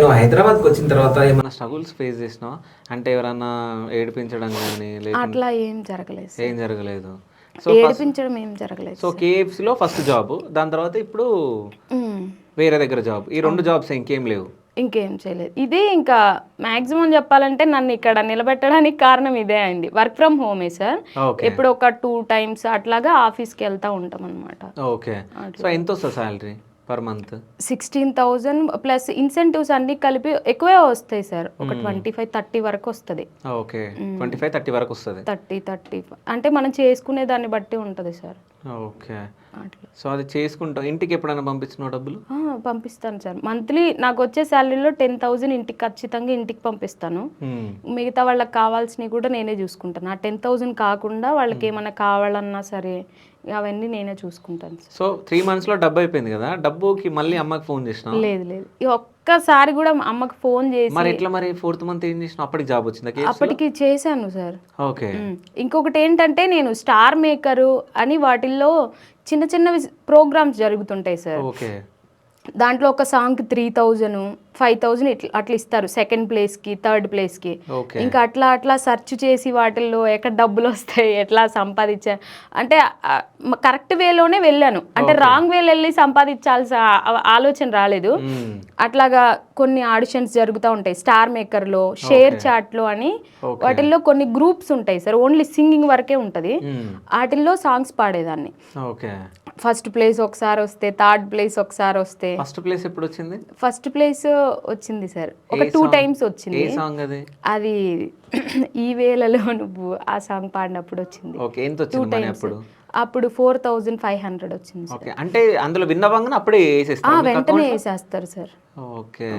నువ్వు హైదరాబాద్కి వచ్చిన తర్వాత ఏమైనా స్ట్రగుల్స్ ఫేస్ చేసినావా? అంటే ఎవరన్నా ఏడిపించడం కానీ లేకుంటే అట్లా ఏం జరగలేదు ఏం సార్. జరగలేదు. సో ఏడిపించడం ఏం జరగలేదు సో సార్. కేఎఫ్సీలో ఫస్ట్ జాబ్, దాని తర్వాత ఇప్పుడు హ్మ్. వేరే దగ్గర జాబ్. ఈ 2 జాబ్స్ ఇంకేం లేవు. ఇంకేం చేయలేదు. ఇదే ఇంకా మాక్సిమం చెప్పాలంటే నన్ను ఇక్కడ నిలబెట్టడానికి కారణం ఇదే అయింది. వర్క్ ఫ్రమ్ హోమే సార్. ఓకే. ఎప్పుడు ఒక 2 టైమ్స్ అట్లాగా ఆఫీస్కి వెళ్తూ ఉంటాం అనమాట. ఓకే. సో ఎంత వస్తుంది salary per month? 16,000 plus incentives అన్ని కలిపి ఎక్కువే వస్తాయి సార్. ఒక 25-30 వరకు వస్తుంది. ఓకే. 25-30 వరకు వస్తుంది. 30 అంటే మనం చేసుకునే దాన్ని బట్టి ఉంటుంది సార్. ఓకే. అట్లా సో అది చేసుకుంటాం. ఇంటికి ఎప్పుడైనా పంపించినావు డబ్బులు? పంపిస్తాను సార్. మంత్లీ నాకు వచ్చే శాలరీలో 10,000 ఇంటికి ఖచ్చితంగా ఇంటికి పంపిస్తాను. మిగతా వాళ్ళకి కావాల్సినవి కూడా నేనే చూసుకుంటాను. ఆ 10,000 కాకుండా వాళ్ళకి ఏమైనా కావాలన్నా సరే అవన్నీ నేనే చూసుకుంటాను సార్. సో 3 మంత్స్లో డబ్బు అయిపోయింది కదా, డబ్బుకి మళ్ళీ అమ్మకి ఫోన్ చేసినా? లేదు ఈ ఒక్కసారి కూడా అమ్మకి ఫోన్ చేసి. మరి ఎట్లా మరి 4th మంత్ ఏం చేసినావు? అప్పటికి జాబ్ వచ్చిందా? అప్పటికి చేశాను సార్. ఓకే. ఇంకొకటి ఏంటంటే నేను స్టార్ మేకరు అని వాటిల్లో చిన్న చిన్నవి ప్రోగ్రామ్స్ జరుగుతుంటాయి సార్. ఓకే. దాంట్లో ఒక సాంగ్కి 3,000 5,000 అట్లా ఇస్తారు. సెకండ్ ప్లేస్కి, థర్డ్ ప్లేస్కి. ఇంకా అట్లా సెర్చ్ చేసి వాటిల్లో ఎక్కడ డబ్బులు వస్తాయి, ఎట్లా సంపాదించా అంటే కరెక్ట్ వేలోనే వెళ్ళాను. అంటే రాంగ్ వేలో వెళ్ళి సంపాదించాల్సిన ఆలోచన రాలేదు. అట్లాగా కొన్ని ఆడిషన్స్ జరుగుతూ ఉంటాయి స్టార్ మేకర్లో, షేర్ చాట్లో అని. వాటిల్లో కొన్ని గ్రూప్స్ ఉంటాయి సార్. ఓన్లీ సింగింగ్ వరకే ఉంటుంది. వాటిల్లో సాంగ్స్ పాడేదాన్ని. ఓకే. ఫస్ట్ ప్లేస్ ఒకసారి వస్తే, థర్డ్ ప్లేస్ ఒకసారి వస్తే. ఫస్ట్ ప్లేస్ ఎప్పుడు వచ్చింది? ఫస్ట్ ప్లేస్ వచ్చింది సార్. ఒక 2 టైమ్స్ వచ్చింది. ఏ సాంగ్ అది? అది ఈ వేళలో నువ్వు ఆ సాంగ్ పాడినప్పుడు వచ్చింది. ఓకే. ఎంత వచ్చింది మనీ అప్పుడు? అప్పుడు 4,500 వచ్చింది సార్. ఓకే. అంటే అందులో విన్నవంగానే అప్పుడే వేసేస్తారు? వెంటనే వేసేస్తారు సార్. ఓకే.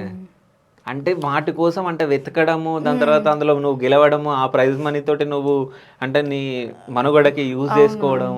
అంటే వాటి కోసం అంటే వెతకడము, దాని తర్వాత అందులో నువ్వు గెలవడము, ఆ ప్రైజ్ మనీ తోటి నువ్వు అంటే నీ మనుగడకి యూజ్ చేసుకోవడం,